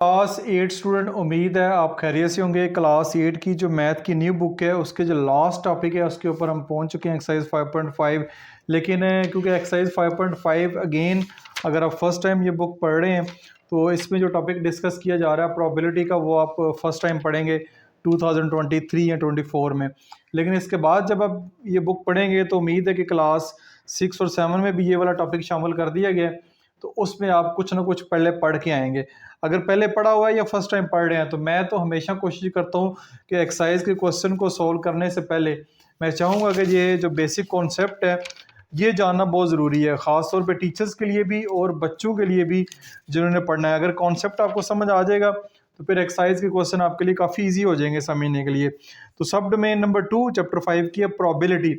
Class 8 student, उम्मीद है आप खैरियत से होंगे। क्लास 8 की जो मैथ की न्यू बुक है उसके जो लास्ट टॉपिक है उसके ऊपर हम पहुंच चुके हैं, एक्सरसाइज 5.5। लेकिन क्योंकि एक्सरसाइज 5.5 अगेन अगर आप फर्स्ट टाइम ये बुक पढ़ रहे हैं तो इसमें जो टॉपिक डिस्कस किया जा रहा है प्रोबेबिलिटी का, वो आप फर्स्ट टाइम पढ़ेंगे 2023 या 24 में। लेकिन इसके बाद जब आप ये बुक पढ़ेंगे तो उम्मीद है कि क्लास 6 और 7 में भी ये वाला टॉपिक शामिल कर दिया गया है, तो उसमें आप कुछ ना कुछ पहले पढ़ के आएंगे। अगर पहले पढ़ा हुआ है या फर्स्ट टाइम पढ़ रहे हैं तो मैं तो हमेशा कोशिश करता हूँ कि एक्सरसाइज के क्वेश्चन को सॉल्व करने से पहले मैं चाहूँगा कि ये जो बेसिक कॉन्सेप्ट है ये जानना बहुत ज़रूरी है, ख़ास तौर पे टीचर्स के लिए भी और बच्चों के लिए भी जिन्होंने पढ़ना है। अगर कॉन्सेप्ट आपको समझ आ जाएगा तो फिर एक्सरसाइज के क्वेश्चन आपके लिए काफ़ी ईजी हो जाएंगे समझने के लिए। तो सब डोमेन नंबर 2 चैप्टर 5 की है प्रोबेबिलिटी।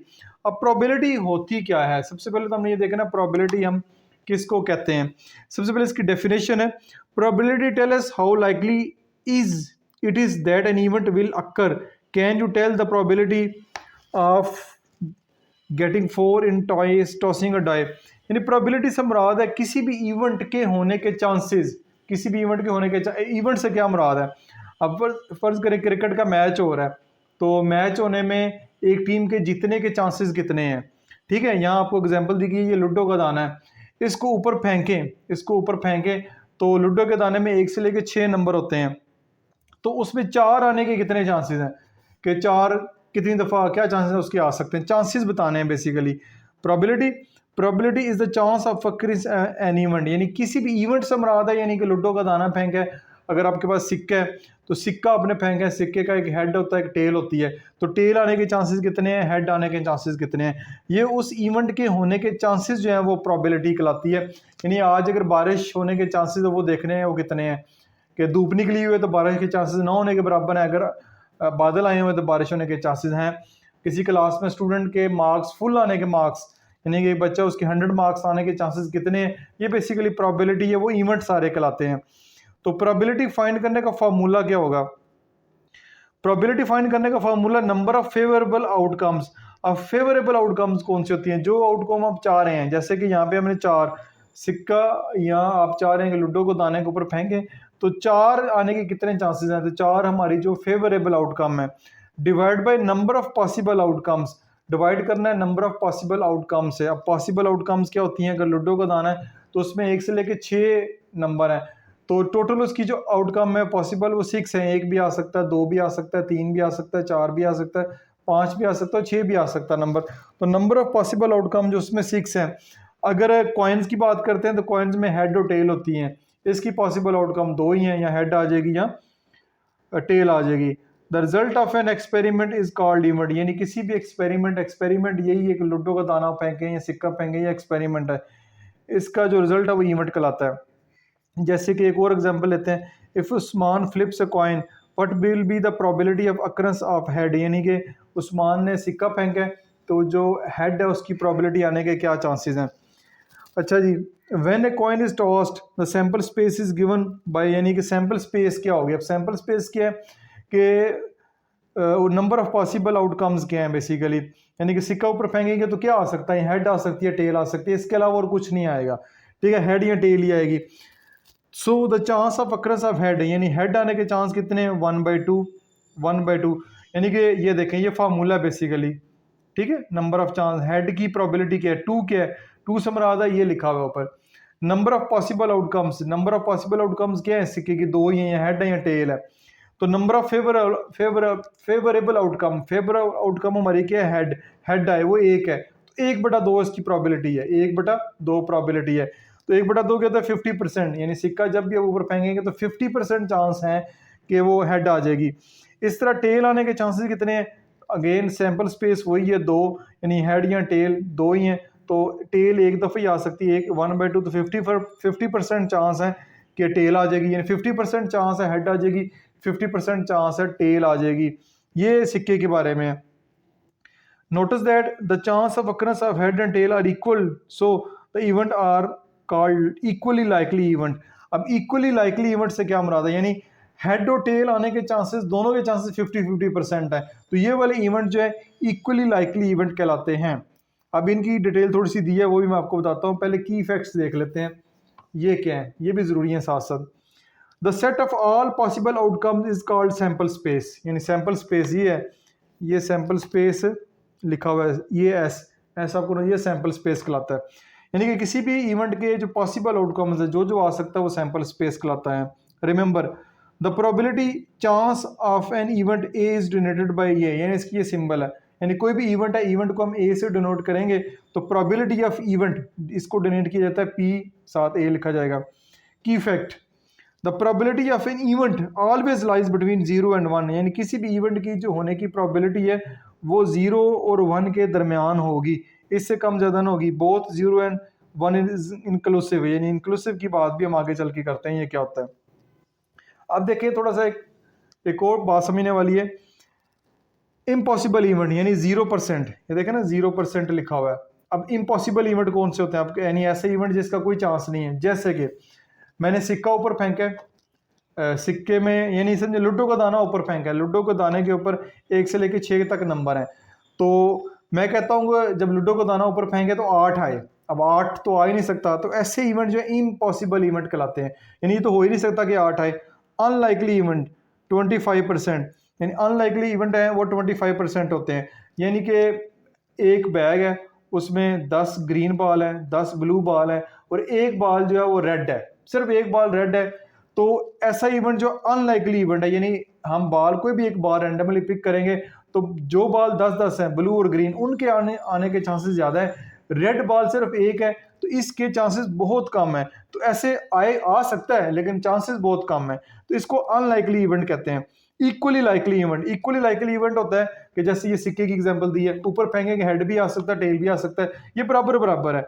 अब प्रोबेबिलिटी होती क्या है, सबसे पहले तो हमने ये देखना प्रोबेबिलिटी हम किसको कहते हैं। सबसे पहले इसकी डेफिनेशन है, probability tell us how likely is it is that an event will occur. Can you tell the probability of getting 4 in toys tossing a die. यानी प्रोबेबिलिटी से मुराद है किसी भी इवेंट के होने के चांसेस, किसी भी इवेंट के होने के इवेंट से क्या मुराद है। अब फर्ज करें क्रिकेट का मैच हो रहा है तो मैच होने में एक टीम के जीतने के चांसेस कितने हैं। ठीक है, यहाँ आपको एग्जांपल दी गई, ये लूडो का दाना है, इसको ऊपर फेंकें, इसको ऊपर फेंकें तो लूडो के दाने में 1 से लेकर 6 नंबर होते हैं, तो उसमें 4 आने के कितने चांसेस हैं कि 4 कितनी दफ़ा क्या चांसेस उसके आ सकते हैं, चांसेस बताने हैं basically. Probability probability is the chance of occurring an event, यानी किसी भी इवेंट से मुराद है, यानी कि लूडो का दाना फेंका है। अगर आपके पास सिक्का है तो सिक्का आपने फेंका है, सिक्के का एक हेड होता है एक टेल होती है, तो टेल आने के चांसेस कितने हैं, हेड आने के चांसेस कितने हैं, ये उस इवेंट के होने के चांसेस जो हैं वो प्रोबेबिलिटी कहलाती है। यानी आज अगर बारिश होने के चांसेस वो देखने हैं वो कितने हैं, कि धूप निकली हुई है तो बारिश के चांसेस ना होने के बराबर है, अगर बादल आए हुए तो बारिश होने के चांसेस हैं। किसी क्लास में स्टूडेंट के मार्क्स फुल आने के मार्क्स, यानी कि बच्चा उसके 100 मार्क्स आने के चांसेस कितने हैं, ये बेसिकली प्रोबेबिलिटी है, वो इवेंट सारे कहलाते हैं। तो प्रोबेबिलिटी फाइंड करने का फार्मूला क्या होगा, प्रोबेबिलिटी फाइंड करने का formula number of favourable outcomes. अब फेवरेबल आउटकम्स कौन सी होती हैं, जो आउटकम आप चाह रहे हैं, जैसे कि यहाँ पे हमने 4 सिक्का, यहाँ आप चाह रहे हैं कि लूडो को दाने के ऊपर फेंकें तो 4 आने के कितने चांसेस हैं, तो 4 हमारी जो फेवरेबल आउटकम है। Divide by number of possible outcomes, divide करना है नंबर ऑफ पॉसिबल आउटकम्स से। अब पॉसिबल आउटकम्स क्या होती हैं, अगर लूडो का दाना है तो उसमें 1 से लेकर 6 नंबर हैं, तो टोटल उसकी जो आउटकम है पॉसिबल वो 6 है। 1 भी आ सकता है, 2 भी आ सकता है, 3 भी आ सकता है, 4 भी आ सकता है, 5 भी आ सकता है, 6 भी आ सकता है नंबर। तो नंबर ऑफ पॉसिबल आउटकम जो उसमें 6 है। अगर कॉइन्स की बात करते हैं तो कॉइन्स में हेड और टेल होती हैं, इसकी पॉसिबल आउटकम 2 ही हैं, या हेड आ जाएगी या टेल आ जाएगी। The result of an experiment is called event, यानी किसी भी एक्सपेरिमेंट यही है कि लूडो का दाना फेंकें या सिक्का फेंकें, या एक्सपेरिमेंट है, इसका जो रिजल्ट है वो इवेंट कहलाता है। जैसे कि एक और एग्जांपल लेते हैं, if Usman flips a coin what will be the probability of occurrence of head, यानी कि उस्मान ने सिक्का फेंका है तो जो हेड है उसकी प्रोबेबिलिटी आने के क्या चांसेस हैं। अच्छा जी, when a coin is tossed the sample space is given by, यानी कि सैंपल स्पेस क्या हो गया। अब सैंपल स्पेस क्या है कि नंबर ऑफ पॉसिबल आउटकम्स क्या हैं बेसिकली, यानी कि सिक्का ऊपर फेंकेंगे तो क्या आ सकता है, हेड आ सकती है, टेल आ सकती है, इसके अलावा और कुछ नहीं आएगा। ठीक है, हेड या टेल ही आएगी। So the chance of occurs of head, यानी हेड आने के चांस कितने हैं, 1/2 1/2। यानी कि ये देखें ये फार्मूला बेसिकली, ठीक है, नंबर ऑफ चांस, हेड की प्रोबेबिलिटी क्या है, 2 क्या है, 2 से मुराद है ये लिखा हुआ है ऊपर। Number of possible outcomes, number of possible outcomes क्या है सिक्के की, 2 ही है, हेड है या टेल है। तो number of favourable outcome, favourable outcome हमारी क्या है, हेड आए वो 1 है, तो 1/2 इसकी प्रोबेबिलिटी है, 1/2 प्रोबेबिलिटी है। तो 1/2 क्या होता है, 50%, यानी सिक्का जब भी आप ऊपर फेंकेंगे तो 50% चांस है कि वो हेड आ जाएगी। इस तरह टेल आने के चांसेस कितने हैं, अगेन सैंपल स्पेस वही है 2, यानी हेड या टेल 2 ही हैं, तो टेल एक दफ़ा ही आ सकती है, 1/2, तो 50% चांस है कि टेल आ जाएगी, यानी 50% चांस है हेड आ जाएगी, 50% चांस है टेल आ जाएगी। ये सिक्के के बारे में है। Notice that the chance of occurrence of head and tail are equal, so the event are called equally likely event. अब इक्वली लाइकली इवेंट से क्या मुराद है, यानी हेड और टेल आने के चांसेस, दोनों के चांसेस 50-50% है, तो ये वाले इवेंट जो है इक्वली लाइकली इवेंट कहलाते हैं। अब इनकी डिटेल थोड़ी सी दी है, वो भी मैं आपको बताता हूँ। पहले की इफेक्ट्स देख लेते हैं, ये क्या है, ये भी ज़रूरी है साथ साथ। The set of all possible outcomes is called sample space, यानी सैम्पल स्पेस ये है, ये सैम्पल स्पेस लिखा हुआ है, ये ऐसा आपको ये सैम्पल स्पेस कहलाता है। यानी कि किसी भी इवेंट के जो पॉसिबल आउटकम्स है, जो आ सकता है वो सैम्पल स्पेस कहलाता है। Remember the probability chance of an event A is denoted by ये, यानी इसकी ये सिंबल है, यानी कोई भी इवेंट है, इवेंट को हम ए से डिनोट करेंगे तो प्रोबेबिलिटी ऑफ इवेंट इसको डिनोट किया जाता है पी, साथ ए लिखा जाएगा। की fact the probability of an event always lies between 0 and 1, यानी किसी भी इवेंट की जो होने की प्रोबेबिलिटी है वो 0 और 1 के दरमियान होगी, इससे कम ज़्यादा ना होगी। बोथ 0 एंड 1 इज इंक्लूसिव, यानी इंक्लूसिव की बात भी हम आगे चल के करते हैं ये क्या होता है। अब देखिए थोड़ा सा एक और बात समझने वाली है। इम्पॉसिबल इवेंट यानी 0%, ये देखें ना 0% लिखा हुआ है। अब इम्पॉसिबल इवेंट कौन से होते हैं आपके, यानी ऐसे इवेंट जिसका कोई चांस नहीं है। जैसे कि मैंने सिक्का ऊपर फेंका है, सिक्के में यानी समझे लूडो का दाना ऊपर फेंका है, लूडो के दाने के ऊपर 1 से लेकर 6 तक नंबर हैं, तो मैं कहता हूँ जब लूडो का दाना ऊपर फेंके तो 8 आए, अब 8 तो आ ही नहीं सकता, तो ऐसे इवेंट जो है इम्पॉसिबल इवेंट कहलाते हैं, यानी ये तो हो ही नहीं सकता कि 8 आए। अनलाइकली इवेंट 25%, यानी अनलाइकली इवेंट है वो 25% होते हैं, यानी कि एक बैग है उसमें 10 ग्रीन बॉल है, 10 ब्लू बॉल है और एक बॉल जो है वो रेड है, सिर्फ एक बॉल रेड है, तो ऐसा इवेंट जो अनलाइकली इवेंट है, यानी हम बॉल कोई भी एक बॉल रैंडमली पिक करेंगे तो जो बॉल 10-10 है ब्लू और ग्रीन उनके आने के चांसेस ज़्यादा है, रेड बॉल सिर्फ एक है तो इसके चांसेस बहुत कम है, तो ऐसे आ सकता है लेकिन चांसेस बहुत कम है, तो इसको अनलाइकली इवेंट कहते हैं। इक्वली लाइकली इवेंट होता है कि जैसे ये सिक्के की एग्जांपल दी है, ऊपर फेंकेंगे हेड भी आ सकता है, टेल भी आ सकता है, ये बराबर है,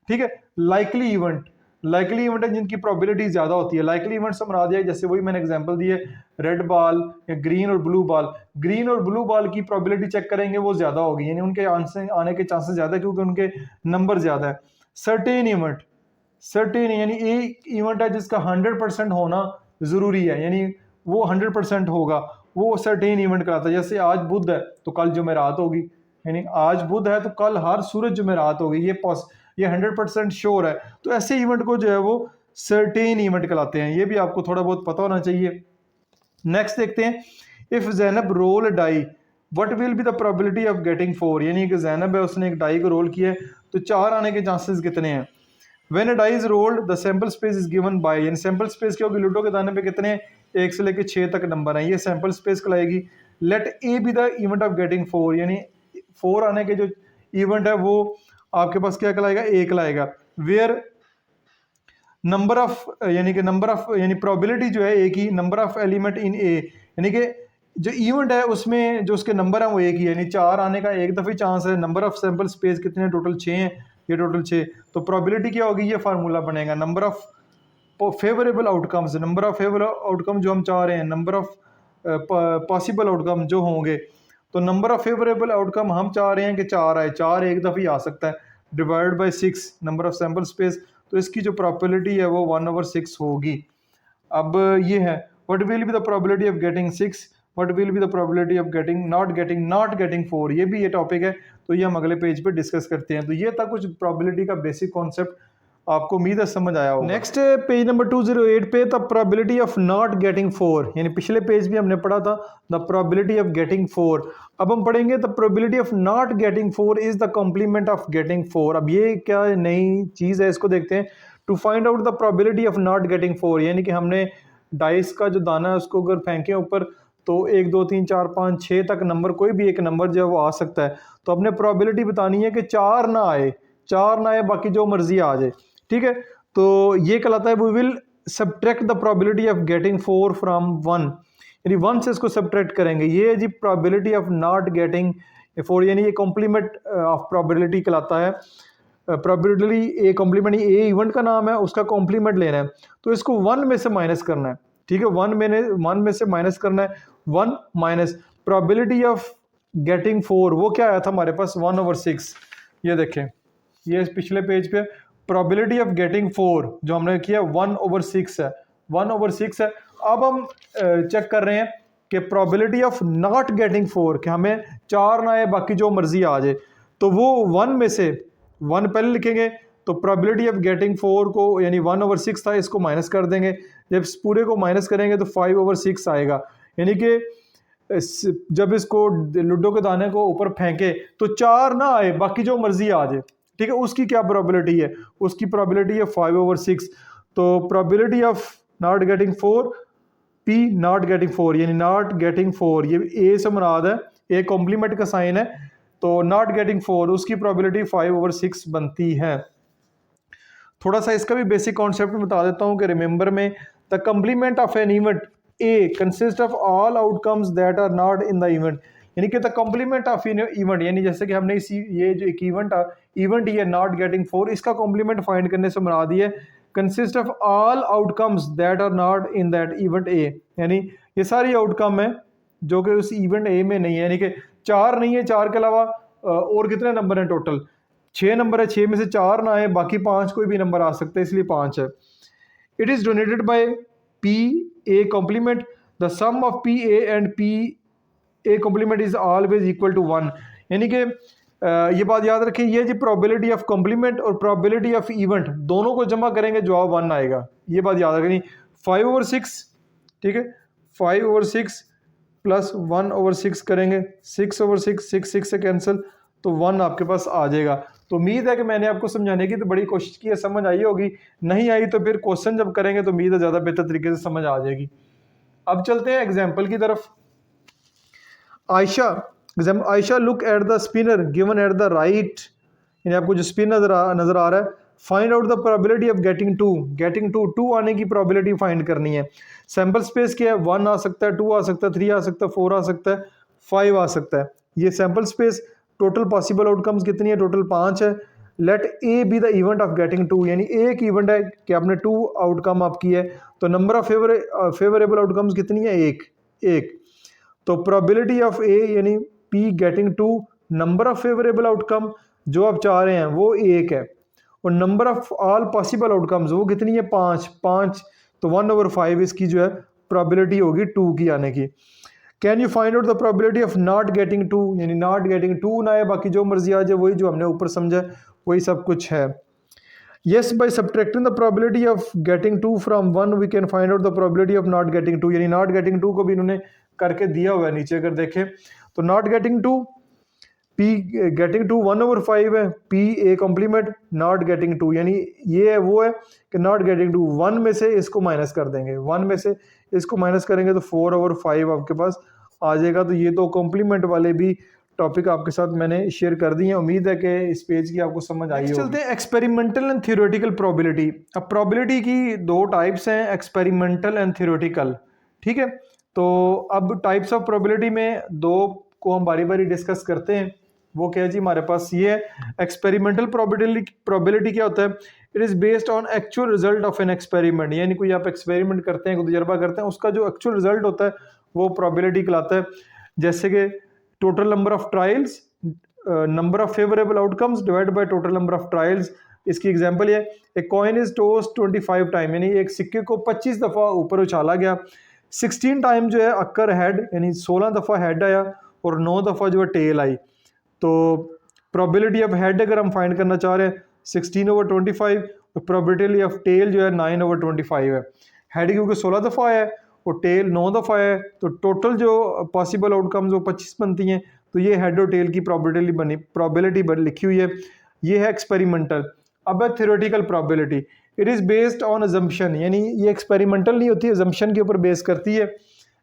ठीक है। लाइकली इवेंट है जिनकी प्रोबेबिलिटी ज्यादा होती है। लाइकली इवेंट से मुराद है जैसे वही मैंने एग्जांपल दी है, रेड बॉल या ग्रीन और ब्लू बॉल की प्रोबेबिलिटी चेक करेंगे वो ज्यादा होगी, यानी उनके आने के चांसेस ज्यादा है क्योंकि उनके नंबर ज्यादा है। सर्टेन यानी एक इवेंट है जिसका 100% होना जरूरी है, यानी वो 100% होगा, वो सर्टेन इवेंट कहलाता है। जैसे आज बुध है तो कल जुमेरात होगी, यानी आज बुध है तो कल हर सूरज जुमेरात होगी, ये 100% श्योर है, तो ऐसे इवेंट को जो है वो सर्टेन इवेंट कहलाते हैं, ये भी आपको थोड़ा बहुत पता होना चाहिए। नेक्स्ट देखते हैं, if Zainab roll die what will be the probability of getting 4, यानी कि जैनब है उसने एक डाई को रोल किया है तो 4 आने के चांसेस कितने हैं। When a die is rolled the sample space is given by, यानी सैंपल स्पेस क्या होगी, लूडो के दाने पे कितने 1 से लेकर 6 तक नंबर हैं, ये सैंपल स्पेस कहलाएगी। Let A be the event of getting 4, यानी 4 आने के जो इवेंट है वो आपके पास क्या कहलाएगा, 1 लाएगा। वेयर नंबर ऑफ यानी प्रोबेबिलिटी जो है ए की, नंबर ऑफ एलिमेंट इन ए, यानी कि जो इवेंट है उसमें जो उसके नंबर है वो एक ही, यानी 4 आने का एक दफ़े चांस है। नंबर ऑफ सैंपल स्पेस कितने, टोटल 6 हैं, ये टोटल 6, तो प्रोबेबिलिटी क्या होगी, ये फार्मूला बनेगा number of favourable outcomes, number of favourable outcome जो हम चाह रहे हैं, नंबर ऑफ पॉसिबल आउटकम जो होंगे, तो नंबर ऑफ फेवरेबल आउटकम हम चाह रहे हैं कि 4 आए, 4 एक दफ़े आ सकता है, divide by 6 number of sample space, तो इसकी जो प्रोबेबिलिटी है वो 1/6 होगी। अब ये है what will be the probability of getting 6, what will be the probability of getting not getting 4, ये भी ये टॉपिक है, तो ये हम अगले पेज पे डिस्कस करते हैं। तो ये था कुछ प्रोबेबिलिटी का बेसिक कॉन्सेप्ट, आपको उम्मीद है समझ आया होगा। नेक्स्ट पेज नंबर 208 पे the probability of not getting 4, यानी पिछले पेज भी हमने पढ़ा था द प्रोबेबिलिटी ऑफ गेटिंग 4, अब हम पढ़ेंगे the probability of not getting 4 is the complement of getting 4। अब ये क्या नई चीज़ है, इसको देखते हैं। To find out the probability of not getting 4, यानी कि हमने डाइस का जो दाना है उसको अगर फेंके ऊपर तो 1 2 3 4 5 6 तक नंबर, कोई भी एक नंबर जो है वो आ सकता है, तो अपने प्रोबेबिलिटी बतानी है कि 4 ना आए, बाकी जो मर्जी आ जाए, ठीक है। तो ये कहलाता है we will subtract the probability of getting 4 from 1, यानी 1 से इसको सब्ट्रैक्ट करेंगे, ये है जी प्रोबेबिलिटी ऑफ नॉट गेटिंग 4, यानी ये कॉम्प्लीमेंट ऑफ प्रोबेबिलिटी कहलाता है। Probability A complement, A event का नाम है, उसका कॉम्प्लीमेंट लेना है, तो इसको 1 में से माइनस करना है, ठीक है, 1 में से माइनस करना है, 1 माइनस प्रोबेबिलिटी ऑफ गेटिंग 4, वो क्या आया था हमारे पास 1/6, ये देखें, ये पिछले पेज पे प्रोबेबिलिटी ऑफ गेटिंग 4 जो हमने किया 1/6 है, 1/6 है। अब हम चेक कर रहे हैं कि प्रोबेबिलिटी ऑफ नॉट गेटिंग 4, कि हमें 4 ना आए बाकी जो मर्जी आ जाए, तो वो 1 में से 1 पहले लिखेंगे, तो प्रोबेबिलिटी ऑफ गेटिंग 4 को यानी 1/6 था, इसको माइनस कर देंगे, जब इस पूरे को माइनस करेंगे तो 5/6 आएगा। यानी कि जब इसको लूडो के दाने को ऊपर फेंके तो 4 ना आए, बाकी जो मर्जी आ जाए, ठीक है, उसकी क्या प्रोबेबिलिटी है? उसकी प्रोबेबिलिटी है 5/6। तो probability of not getting 4, P not getting 4 यानी नॉट गेटिंग 4, ये ए से मुराद है, ए कॉम्प्लीमेंट का साइन है, तो नॉट गेटिंग 4 उसकी प्रोबेबिलिटी 5/6 बनती है। थोड़ा सा इसका भी बेसिक कॉन्सेप्ट बता देता हूँ कि रिमेंबर में the complement of an event A consist of all outcomes that are not in the event, यानी कि the complement of in event, यानी जैसे कि हमने इसी ये जो एक इवेंट ये नॉट गेटिंग 4, इसका कॉम्प्लीमेंट फाइंड करने से मुराद ये consist of all outcomes that are not in that event A, यानी ये सारी आउटकम है जो कि उस इवेंट ए में नहीं है, यानी कि 4 नहीं है, 4 के अलावा और कितने नंबर हैं टोटल? 6 नंबर है, 6 में से 4 ना आए, बाकी 5 कोई भी नंबर आ सकते हैं, इसलिए 5 है। It is denoted by P A complement, the sum of P A and P A complement is always equal to 1, यानी कि ये बात याद रखें, ये जो प्रोबेबिलिटी ऑफ कॉम्प्लीमेंट और प्रोबेबिलिटी ऑफ इवेंट दोनों को जमा करेंगे जवाब 1 आएगा, ये बात याद रखें। 5/6, ठीक है, 5/6 प्लस 1/6 करेंगे, 6/6, 6 से कैंसिल, तो 1 आपके पास आ जाएगा। तो उम्मीद है कि मैंने आपको समझाने की तो बड़ी कोशिश की है, समझ आई होगी, नहीं आई तो फिर क्वेश्चन जब करेंगे तो उम्मीद है ज़्यादा बेहतर तरीके से समझ आ जाएगी। अब चलते हैं एग्जाम्पल की तरफ। Ayesha look at the spinner given at the right, यानी आपको जो स्पिन नजर आ रहा है, find out the probability of getting two आने की प्रोबेबिलिटी फाइंड करनी है। सैंपल स्पेस क्या है? 1 आ सकता है, 2 आ सकता है, 3 आ सकता है, 4 आ सकता है, 5 आ सकता है, ये sample space. Total possible outcomes कितनी है? टोटल 5 है। Let A be the event of getting 2, यानी एक इवेंट है कि आपने 2 आउटकम आपकी है, तो नंबर ऑफ फेवरेबल आउटकम्स कितनी है? एक। तो प्रोबेबिलिटी ऑफ ए यानी P getting 2, number of favourable outcome जो आप चाह रहे हैं वो 1 है, और number of all possible outcomes वो कितनी है? 5, तो 1/5 इसकी जो है प्रोबेबिलिटी होगी 2 की आने की। Can you find out the probability of not getting 2, यानी नॉट गेटिंग 2 ना है, बाकी जो मर्जी आ जाए, वही जो हमने ऊपर समझा वही सब कुछ है। Yes, by subtracting the probability of getting 2 from 1 we can find out the probability of not getting 2, यानी not getting 2 को भी इन्होंने करके दिया हुआ है नीचे, अगर देखें तो not getting 2, p getting 2 1/5 है, p a complement, not getting 2 यानी ये है वो है कि not getting 2, 1 में से इसको माइनस कर देंगे, 1 में से इसको माइनस करेंगे तो 4/5 आपके पास आ जाएगा। तो ये तो कॉम्प्लीमेंट वाले भी टॉपिक आपके साथ मैंने शेयर कर दी है, उम्मीद है कि इस पेज की आपको समझ आई होगी। चलते हैं एक्सपेरिमेंटल एंड थ्योरेटिकल प्रोबेबिलिटी। अब प्रोबेबिलिटी की 2 टाइप्स हैं, एक्सपेरिमेंटल एंड थ्योरेटिकल, ठीक है। तो अब टाइप्स ऑफ प्रोबेबिलिटी में 2 को हम बारी बारी डिस्कस करते हैं। वो क्या है जी? हमारे पास ये है एक्सपेरिमेंटल प्रोबेबिलिटी क्या होता है? It is based on actual result of an experiment, यानी कोई आप एक्सपेरिमेंट करते हैं, कोई तजर्बा करते हैं, उसका जो एक्चुअल रिजल्ट होता है वो प्रोबेबिलिटी कहलाता है। जैसे कि total number of trials, number of favourable outcomes divide by total number of trials. इसकी एग्जांपल ये, ए कॉइन इज टॉस्ड 25 टाइम, यानी एक सिक्के को 25 दफ़ा ऊपर उछाला गया, 16 टाइम जो है अक्कर हेड, यानी 16 दफ़ा हेड आया और 9 दफ़ा जो है टेल आई। तो प्रोबेबिलिटी ऑफ हेड अगर हम फाइंड करना चाह रहे हैं 16/25, और प्रोबेबिलिटी ऑफ टेल जो है 9/25 है। हेड क्योंकि 16 दफ़ा है और टेल 9 दफ़ा है, तो टोटल जो पॉसिबल आउटकम्स वो 25 बनती हैं। तो ये हेड और टेल की प्रोबेबिलिटी लिखी हुई है, ये है एक्सपेरिमेंटल। अब है theoretical probability, it is based on assumption, यानी ये एक्सपेरिमेंटल नहीं होती, अजम्पशन के ऊपर बेस करती है।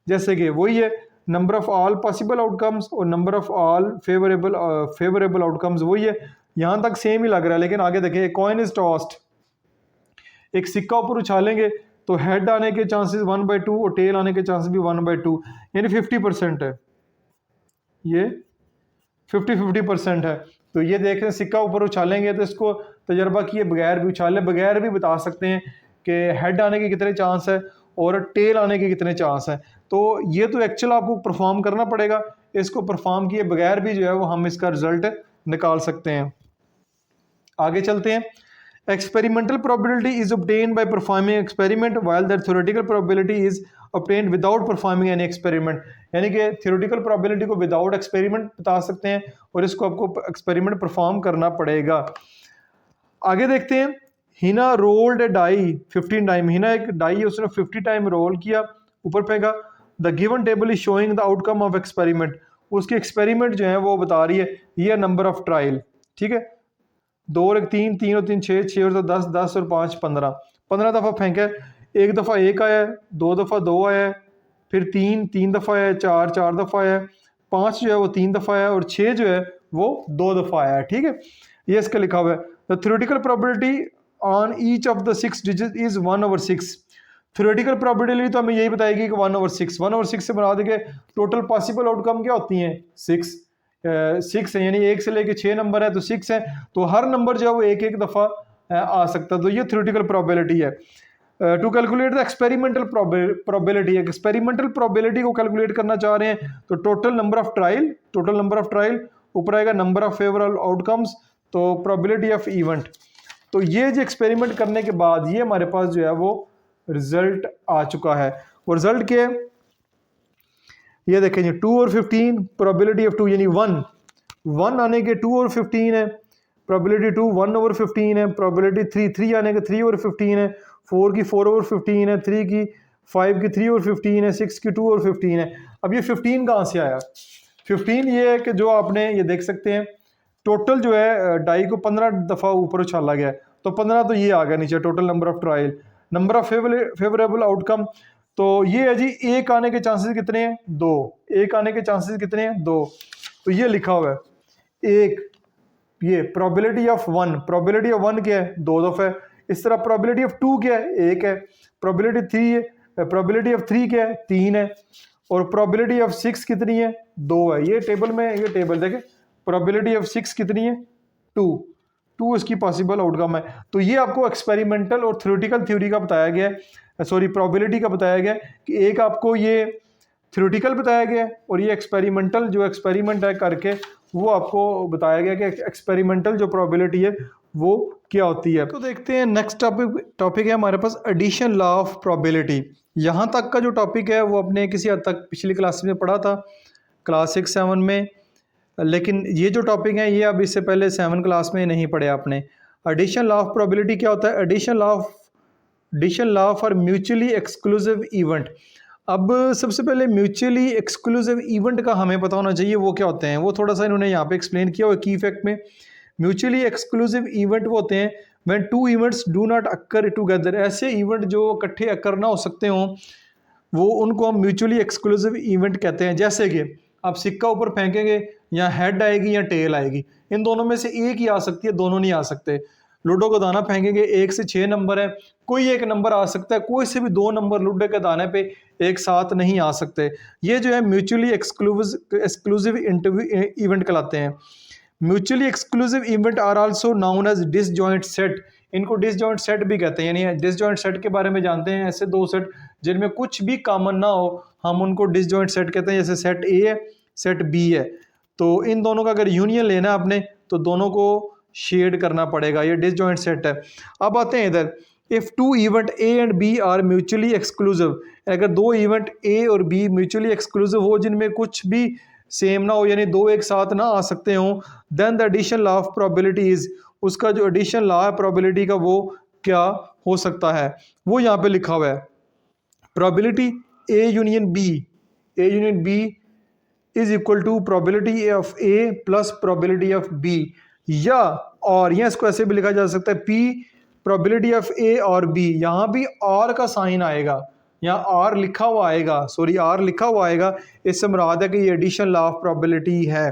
जैसे कि वही है number of all possible outcomes और number of all favourable outcomes, वही है, यहाँ तक सेम ही लग रहा है। लेकिन आगे देखें, कॉइन इज टॉस्ड, एक सिक्का ऊपर उछालेंगे तो हेड आने के चांसेस 1/2 और टेल आने के चांसेस भी 1/2, यानी 50% है, ये 50-50% है। तो ये देख रहे हैं, सिक्का ऊपर उछालेंगे तो इसको तजर्बा किए बगैर भी, उछाले बगैर भी बता सकते हैं कि हेड आने के कितने चांस है और टेल आने के कितने चांस हैं। तो ये तो एक्चुअल आपको परफॉर्म करना पड़ेगा, इसको परफॉर्म किए बगैर भी जो है वो हम इसका रिजल्ट निकाल सकते हैं। आगे चलते हैं। Experimental probability is obtained by performing experiment while that theoretical probability is obtained without performing any experiment, यानी कि थ्योरेटिकल प्रोबेबिलिटी को विदाउट एक्सपेरिमेंट बता सकते हैं और इसको आपको एक्सपेरिमेंट परफॉर्म करना पड़ेगा। आगे देखते हैं, हिना रोल्ड ए डाई 15 टाइम, हिना एक डाई है उसने 50 टाइम रोल किया, ऊपर फेंका। The given table is showing the outcome of experiment, उसकी एक्सपेरिमेंट जो है वो बता रही है ये नंबर ऑफ ट्रायल, ठीक है। 2 और 1 3, 3 और 3 6, 6 और 2 10, 10 और 5 15, 15 दफ़ा फेंका, एक दफ़ा एक आया, 2 दफ़ा 2 आया, फिर 3 3 दफ़ा आया, 4 4 दफ़ा आया, 5 जो है वो 3 दफ़ा आया, और 6 जो है वो 2 दफ़ा आया, ठीक है। ये इसका लिखा हुआ है। The theoretical probability on each of the 6 digit is 1/6। Theoretical probability तो हमें यही बताएगी कि 1/6, 1/6 से बना देंगे टोटल पॉसिबल आउटकम क्या होती हैं 6, 6 है, यानी 1 से लेके 6 नंबर है तो 6 है, तो हर नंबर जो है वो एक एक दफ़ा आ सकता है, तो ये थ्योरेटिकल प्रोबेबिलिटी है। To calculate the experimental probability, experimental probability को कैलकुलेट करना चाह रहे हैं तो total number of trial, total number of trial, ऊपर आएगा नंबर ऑफ फेवरेबल आउटकम्स, तो प्रोबेबिलिटी ऑफ इवेंट। तो ये जो एक्सपेरिमेंट करने के बाद ये हमारे पास जो है वो रिजल्ट आ चुका है। और रिजल्ट क्या है ये देखें जी, 2 और 15 प्रोबेबिलिटी ऑफ 2 यानी 1 आने के 2 और 15 है, प्रोबेबिलिटी 2 1/15 है, प्रोबेबिलिटी 3 आने के 3 और 15 है, 4 की 4 और 15 है, 3 की 5 की 3 और 15 है, 6 की 2 और 15 है। अब ये 15 कहाँ से आया? 15 ये है कि जो आपने ये देख सकते हैं टोटल जो है डाई को 15 दफ़ा ऊपर उछाला गया है, तो 15 तो ये आ गया नीचे total number of trial. Number of favourable outcome, तो ये है जी एक आने के चांसेस कितने हैं 2, एक आने के चांसेस कितने हैं 2, तो ये लिखा हुआ है एक। ये प्रोबेबिलिटी ऑफ 1, प्रोबेबिलिटी ऑफ 1 क्या है 2 दफ़ा है। इस तरह प्रोबेबिलिटी ऑफ 2 क्या है 1 है, प्रोबेबिलिटी 3 है, प्रोबेबिलिटी ऑफ 3 क्या है 3 है, और प्रोबेबिलिटी ऑफ 6 कितनी है 2 है। ये टेबल में, ये टेबल देखें, प्रोबेबिलिटी ऑफ 6 कितनी है 2 इसकी पॉसिबल आउटकम है। तो ये आपको एक्सपेरिमेंटल और थ्योरेटिकल थ्योरी का बताया गया है, सॉरी प्रोबेबिलिटी का बताया गया है कि एक आपको ये थ्योरेटिकल बताया गया है और ये एक्सपेरिमेंटल जो एक्सपेरिमेंट है करके वो आपको बताया गया कि एक्सपेरिमेंटल जो प्रोबेबिलिटी है वो क्या होती है। तो देखते हैं नेक्स्ट टॉपिक है हमारे पास एडिशन लॉ ऑफ प्रोबेबिलिटी। यहाँ तक का जो टॉपिक है वो अपने किसी हद तक पिछली क्लास में पढ़ा था, क्लास 6-7 में, लेकिन ये जो टॉपिक है ये अब इससे पहले 7 क्लास में नहीं पढ़े आपने। एडिशन लॉ ऑफ प्रोबेबिलिटी क्या होता है? Addition law for mutually exclusive event. अब सबसे पहले म्यूचुअली एक्सक्लूसिव इवेंट का हमें पता होना चाहिए वो क्या होते हैं, वो थोड़ा सा इन्होंने यहाँ पे एक्सप्लेन किया हुआ की इफेक्ट में। म्यूचुअली एक्सक्लूसिव इवेंट वो होते हैं when 2 events do not occur together, ऐसे इवेंट जो इकट्ठे अक्कर ना हो सकते हों वो उनको हम म्यूचुअली एक्सक्लूसिव इवेंट कहते हैं। जैसे कि आप सिक्का ऊपर फेंकेंगे, या हेड आएगी या टेल आएगी, इन दोनों में से एक ही आ सकती है, दोनों नहीं आ सकते। लूडो का दाना फेंकेंगे 1 से 6 नंबर है, कोई एक नंबर आ सकता है, कोई से भी 2 नंबर लूडो के दाने पे एक साथ नहीं आ सकते। ये जो है म्यूचुअली एक्सक्लूसिव इवेंट कहलाते हैं। Mutually exclusive event are also known as disjoint set, इनको डिसजॉइंट सेट भी कहते हैं। यानी डिसजॉइंट सेट के बारे में जानते हैं, ऐसे 2 सेट जिनमें कुछ भी कॉमन ना हो हम उनको डिसजॉइंट सेट कहते हैं। जैसे सेट ए है, सेट बी है, तो इन दोनों का अगर यूनियन लेना है आपने तो दोनों को शेड करना पड़ेगा, ये डिसजॉइंट सेट है। अब आते हैं इधर, if 2 event A and B are mutually exclusive, अगर 2 इवेंट ए और बी म्यूचुअली एक्सक्लूसिव हो जिनमें कुछ भी सेम ना हो, यानी 2 एक साथ ना आ सकते हों, then the addition law of probability is, उसका जो एडिशन लॉ है प्रोबेबिलिटी का वो क्या हो सकता है, वो यहाँ पे लिखा हुआ है। Probability A union B is equal to probability of A plus probability of B, या और या इसको ऐसे भी लिखा जा सकता है पी प्रोबेबिलिटी ऑफ ए और बी, यहाँ भी आर का साइन आएगा, यहाँ आर लिखा हुआ आएगा, इससे मुराद है कि ये एडिशन लॉ ऑफ प्रोबेबिलिटी है,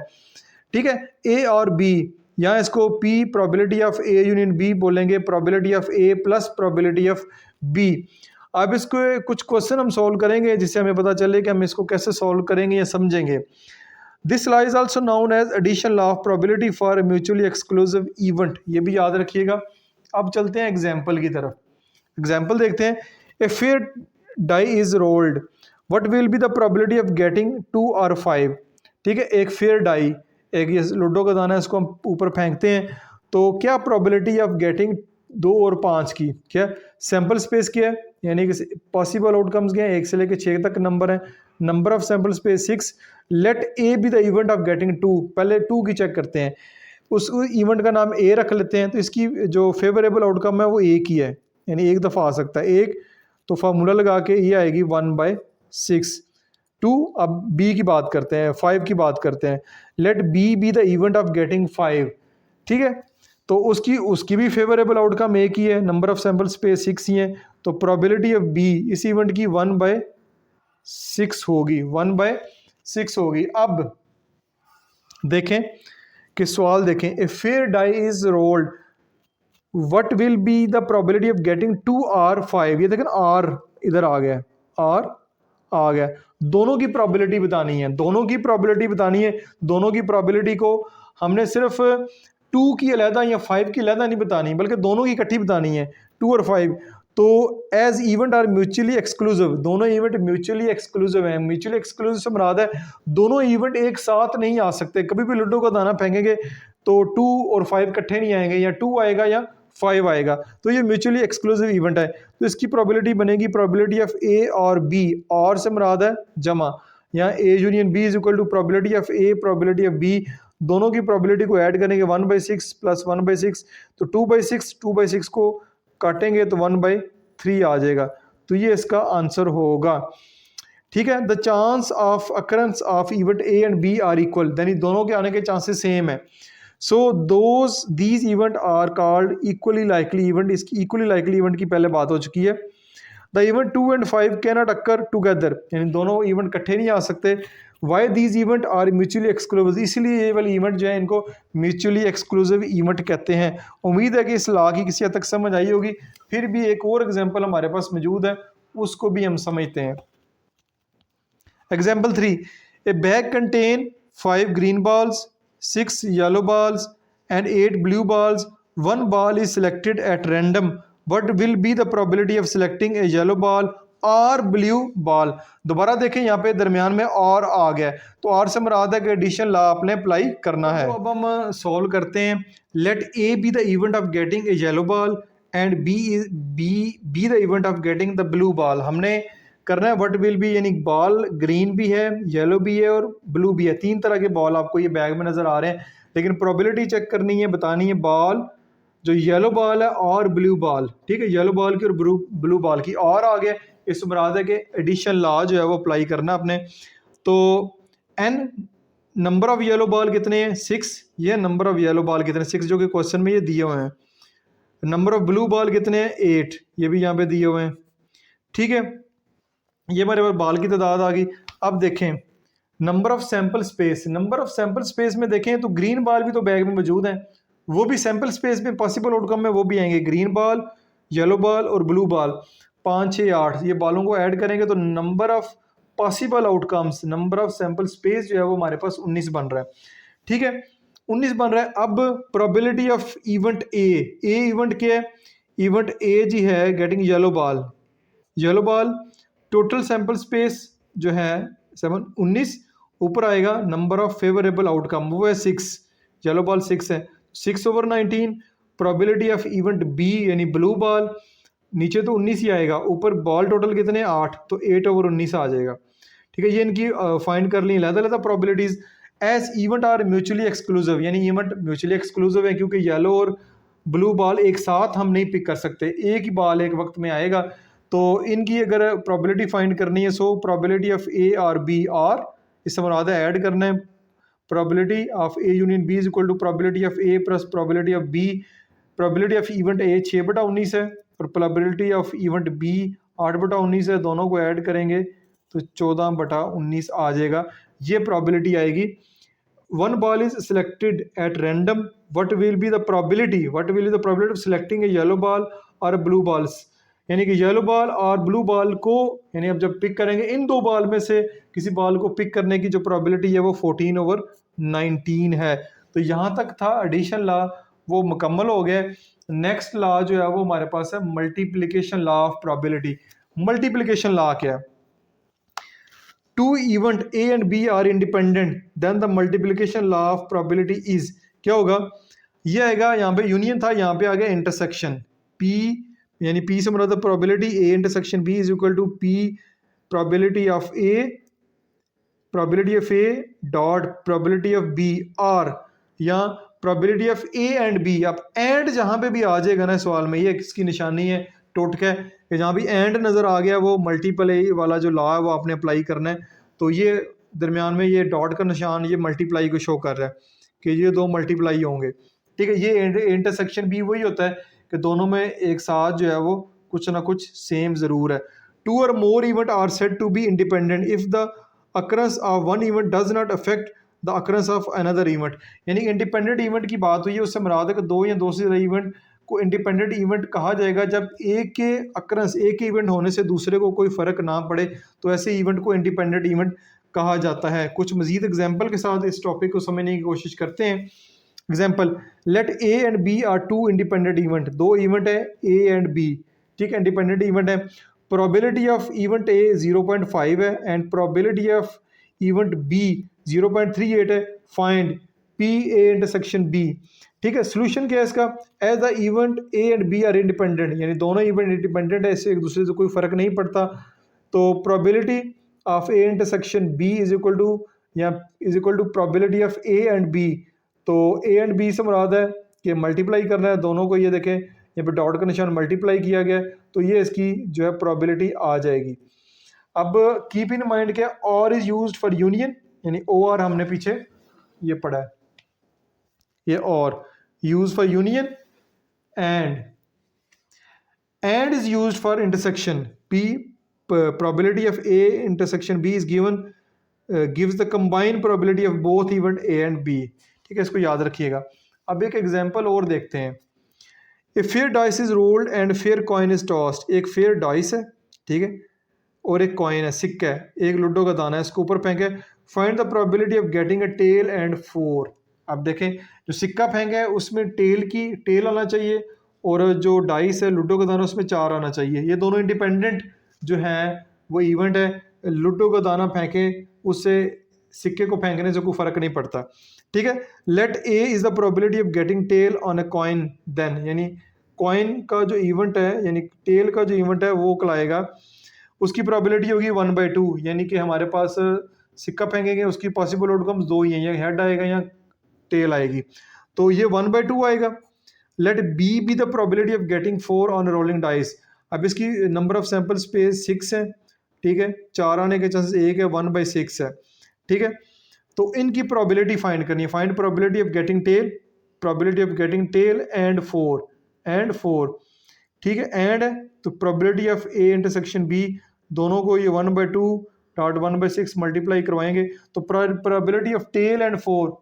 ठीक है। ए और बी, यहाँ इसको P probability of A union B बोलेंगे, probability of A plus probability of B. अब इसको कुछ क्वेश्चन हम सॉल्व करेंगे जिससे हमें पता चले कि हम इसको कैसे सॉल्व करेंगे या समझेंगे। This law is also known as addition law of probability for mutually exclusive event, ये भी याद रखिएगा। अब चलते हैं एग्जाम्पल की तरफ। एग्जाम्पल देखते हैं। A fair die is rolled, what will be the probability of getting 2 और 5, ठीक है। एक फेयर डाई, एक ये लूडो का दाना है, इसको हम ऊपर फेंकते हैं, तो क्या प्रोबेबिलिटी ऑफ गेटिंग 2 और 5 की, क्या सैम्पल स्पेस क्या है, यानी कि पॉसिबल आउटकम्स क्या है, 1 से लेकर 6 तक नंबर है, number of sample space 6, let A be the event of getting 2, पहले 2 की चेक करते हैं। उस इवेंट का नाम ए रख लेते हैं, तो इसकी जो फेवरेबल आउटकम है वो एक ही है, यानी एक दफ़ा आ सकता है एक। तो फार्मूला लगा के ये आएगी 1/6। 2, अब बी की बात करते हैं, 5 की बात करते हैं। Let B the event of getting 5, ठीक है। तो उसकी उसकी भी फेवरेबल आउटकम एक ही है, नंबर ऑफ सैम्पल स्पेस 6 ही है, तो प्रोबेबिलिटी ऑफ बी इस इवेंट की 1/6 होगी, 1/6 होगी। अब देखें कि सवाल देखें, a fair die is rolled, what will be the probability of getting 2R5। ये देखें आर इधर आ गया, आर आ गया, दोनों की प्रोबेबिलिटी बतानी है, दोनों की प्रोबेबिलिटी बतानी है। दोनों की प्रोबेबिलिटी को हमने सिर्फ 2 की अलहदा या 5 की अलहदा नहीं बतानी, बल्कि दोनों की इकट्ठी बतानी है, 2 और 5। तो as event are mutually exclusive, दोनों इवेंट म्यूचुअली एक्सक्लूसिव हैं। म्यूचुअली एक्सक्लूसिव से मुराद है दोनों इवेंट एक साथ नहीं आ सकते। कभी भी लूडो का दाना फेंकेंगे तो 2 और 5 इकट्ठे नहीं आएंगे, या 2 आएगा या 5 आएगा, तो ये म्यूचुअली एक्सक्लूसिव इवेंट है। तो इसकी प्रोबेबिलिटी बनेगी प्रोबेबिलिटी ऑफ ए और बी, और से मुराद है जमा, या A union B is equal to probability of A probability of B, दोनों की प्रोबेबिलिटी को ऐड करेंगे 1/6 प्लस 1/6, तो 2/6 को काटेंगे तो 1/3 आ जाएगा। तो ये इसका आंसर होगा, ठीक है। The chance of occurrence of event A and B are equal, यानी दोनों के आने के चांसेस सेम है। So these event are called equally likely event. इसकी इक्वली लाइकली इवेंट की पहले बात हो चुकी है। The event 2 and 5 can not occur together, यानी दोनों इवेंट इकट्ठे नहीं आ सकते। Why these event are mutually exclusive, इसलिए ये वाले इवेंट जो है इनको म्यूचुअली एक्सक्लूसिव इवेंट कहते हैं। उम्मीद है कि इस लॉ की किसी हद तक समझ आई होगी। फिर भी एक और एग्जाम्पल हमारे पास मौजूद है, उसको भी हम समझते हैं। Example 3, A bag contain 5 green balls, 6 yellow balls and 8 blue balls. One ball is selected at random. What will be the probability of selecting a yellow ball और ब्लू बॉल? दोबारा देखें, यहाँ पे दरमियान में और आ गया, तो और से मुराद है कि एडिशन लॉ आपने अप्लाई करना है। तो अब हम सॉल्व करते हैं। Let A be the event of getting a yellow ball and B the event of getting the blue ball. हमने करना है व्हाट विल बी, यानी बॉल ग्रीन भी है, येलो भी है और ब्लू भी है, 3 तरह के बॉल आपको ये बैग में नजर आ रहे हैं। लेकिन प्रोबेबिलिटी चेक करनी है, बतानी है बॉल जो येलो बॉल है और ब्लू बॉल, ठीक है, येलो बॉल की और ब्लू बॉल की, और आगे इस मुराद है कि एडिशन लॉ जो है वो अप्लाई करना अपने। तो N number of yellow ball कितने हैं, 6, ये नंबर ऑफ येलो बॉल कितने, 6 जो कि क्वेश्चन में ये दिए हुए हैं। नंबर ऑफ ब्लू बॉल कितने हैं, 8, ये भी यहाँ पे दिए हुए हैं, ठीक है। ये हमारे पास बॉल की तादाद आ गई। अब देखें number of sample space, number of sample space में देखें तो ग्रीन बॉल भी तो बैग में मौजूद है, वो भी सैंपल स्पेस में पॉसिबल आउटकम में वो भी आएंगे, ग्रीन बॉल, येलो बॉल और ब्लू बॉल, 5, 6, 8, ये बॉलों को ऐड करेंगे तो number of possible outcomes, number of sample space जो है वो हमारे पास 19 बन रहा है, ठीक है, 19 बन रहा है। अब probability of event A event क्या है, इवेंट ए जी है getting yellow ball, total sample space जो है 19, ऊपर आएगा नंबर ऑफ फेवरेबल आउटकम, वो है 6, येलो बॉल 6 है, 6/19। प्रोबेबिलिटी ऑफ इवेंट बी यानी ब्लू बॉल, नीचे तो 19 ही आएगा, ऊपर बॉल टोटल कितने 8, तो 8/19 आ जाएगा, ठीक है। ये इनकी फाइंड कर ली अलग-अलग probabilities. As event are mutually exclusive, यानी इवेंट म्यूचुअली एक्सक्लूसिव है क्योंकि येलो और ब्लू बॉल एक साथ हम नहीं पिक कर सकते, एक ही बॉल एक वक्त में आएगा। तो इनकी अगर प्रोबेबिलिटी फाइंड करनी है, सो प्रोबेबिलिटी ऑफ ए और बी, और इससे मुराद है ऐड करना है probability of A union B is equal to probability of A plus probability of B. Probability of event A 6/19 है और प्रोबेबिलिटी ऑफ इवेंट बी 8/19 है, दोनों को ऐड करेंगे तो 14/19 आ जाएगा, ये प्रोबेबिलिटी आएगी। One ball is selected at random, what will be the probability of selecting A yellow ball और ब्लू बॉल्स, यानी कि येलो बॉल और ब्लू बॉल को, यानी अब जब पिक करेंगे इन दो बॉल में से किसी बॉल को पिक करने की जो प्रोबेबिलिटी है वो 14/19 है। तो यहाँ तक था एडिशन लॉ, वो मुकम्मल हो गया। नेक्स्ट लॉ जो है वो हमारे पास है multiplication law of probability. Multiplication law क्या है, two event A and B are independent then the multiplication law of probability is, क्या होगा, ये आएगा, यहाँ पे यूनियन था, यहाँ पे आ गया इंटरसेक्शन, पी यानी पी से मतलब probability A intersection B is equal to P probability of A dot probability of B, और या probability of A and B. अब एंड जहाँ पे भी आ जाएगा ना सवाल में, ये इसकी निशानी है टोटका है कि जहाँ भी एंड नज़र आ गया वो मल्टीपल वाला जो लॉ है वो आपने अप्लाई करना है। तो ये दरमियान में ये डॉट का निशान ये मल्टीप्लाई को शो कर रहा है कि ये दो मल्टीप्लाई होंगे, ठीक है। ये इंटरसेक्शन भी वही होता है कि दोनों में एक साथ जो है वो कुछ ना कुछ सेम ज़रूर है। टू और more event are said to be independent if the occurrence of one event does not affect the occurrence of another event. यानी इंडिपेंडेंट इवेंट की बात हुई है, उससे मुराद है कि दो या दो से ज़्यादा इवेंट को इंडिपेंडेंट इवेंट कहा जाएगा जब एक के अक्रंस, एक के इवेंट होने से दूसरे को कोई फ़र्क ना पड़े, तो ऐसे इवेंट को इंडिपेंडेंट इवेंट कहा जाता है। कुछ मज़ीद एग्जाम्पल के साथ इस टॉपिक को समझने की कोशिश करते हैं। Example, let A and B are two independent event. दो इवेंट है ए एंड बी, ठीक है, इंडिपेंडेंट इवेंट है। प्रोबेबिलिटी ऑफ इवेंट ए 0.5 है and probability of event B 0.38 है। Find P A intersection B, ठीक है। सोल्यूशन क्या है इसका? As the event A and B are independent, यानी दोनों इवेंट इंडिपेंडेंट है, इससे एक दूसरे से कोई फ़र्क नहीं पड़ता। तो probability of A intersection B is equal to या is equal to probability of A and B. तो ए एंड बी से मुराद है कि मल्टीप्लाई करना है दोनों को, ये देखें यहाँ पे डॉट का निशान मल्टीप्लाई किया गया, तो ये इसकी जो है प्रोबेबिलिटी आ जाएगी। अब कीप इन माइंड क्या, और इज यूज्ड फॉर यूनियन, यानी ओ आर हमने पीछे ये पढ़ा है, ये और use for union and is used for intersection. P probability of A intersection B is given gives the combined probability of both event A and B, ठीक है, इसको याद रखिएगा। अब एक एग्जांपल और देखते हैं। A fair dice is rolled and fair coin is tossed. एक फेयर डाइस है, ठीक है, और एक कॉइन है, सिक्का है, एक लूडो का दाना है, इसको ऊपर फेंके। Find the probability of getting a tail and 4। अब देखें, जो सिक्का फेंका है उसमें टेल आना चाहिए, और जो डाइस है लूडो का दाना उसमें 4 आना चाहिए। ये दोनों इंडिपेंडेंट जो है वो इवेंट है। लूडो का दाना फेंके, उससे सिक्के को फेंकने से कोई फ़र्क नहीं पड़ता, ठीक है। Let A is the probability of getting tail on a coin then, यानी कॉइन का जो इवेंट है, यानी टेल का जो इवेंट है वो कहलाएगा, उसकी प्रोबेबिलिटी होगी 1/2, यानी कि हमारे पास सिक्का फेंकेंगे उसकी पॉसिबल आउटकम्स दो ही हैं, या हेड आएगा या टेल आएगी, तो ये 1/2 आएगा। Let B be the probability of getting 4 on rolling dice. अब इसकी नंबर ऑफ सैंपल स्पेस 6 है, ठीक है, 4 आने के चांसेस 1 है, 1/6 है, ठीक है। तो इनकी प्रोबेबिलिटी फाइंड करनी है। Find probability of getting tail, probability of getting tail and 4, ठीक है, एंड तो probability of A intersection B, दोनों को ये 1/2 डॉट 1/6 मल्टीप्लाई करवाएंगे, तो प्रोबेबिलिटी ऑफ टेल एंड 4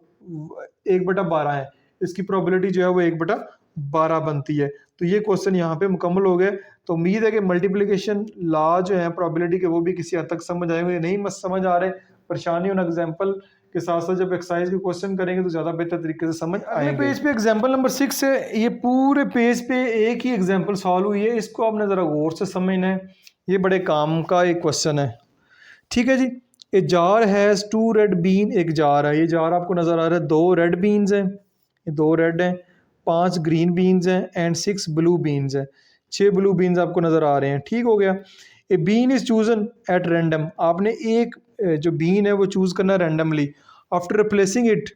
1/12 है। इसकी प्रोबेबिलिटी जो है वो 1/12 बनती है। तो ये क्वेश्चन यहाँ पे मुकम्मल हो गए। तो उम्मीद है कि मल्टीप्लिकेशन लॉ जो है प्रोबेबिलिटी के वो भी किसी हद तक समझ आएंगे। नहीं मत समझ आ रहे, परेशानी उन एग्जाम्पल के साथ साथ जब एक्सरसाइज के क्वेश्चन करेंगे तो ज़्यादा बेहतर तरीके से समझ आएंगे। पेज पे एग्जाम्पल नंबर 6 है, ये पूरे पेज पे एक ही एग्जाम्पल सॉल्व हुई है, इसको आपने ज़रा गौर से समझना है। ये बड़े काम का एक क्वेश्चन है, ठीक है जी। A jar has 2 red bean, एक जार है, ये जार आपको नज़र आ रहा है, 2 रेड बीन्स हैं, ये 2 रेड हैं, 5 ग्रीन बीन्स हैं एंड 6 ब्लू बीन्स हैं, 6 ब्लू बीन्स आपको नज़र आ रहे हैं, ठीक हो गया। A bean is chosen at random, आपने एक जो बीन है वो चूज़ करना randomly. After replacing it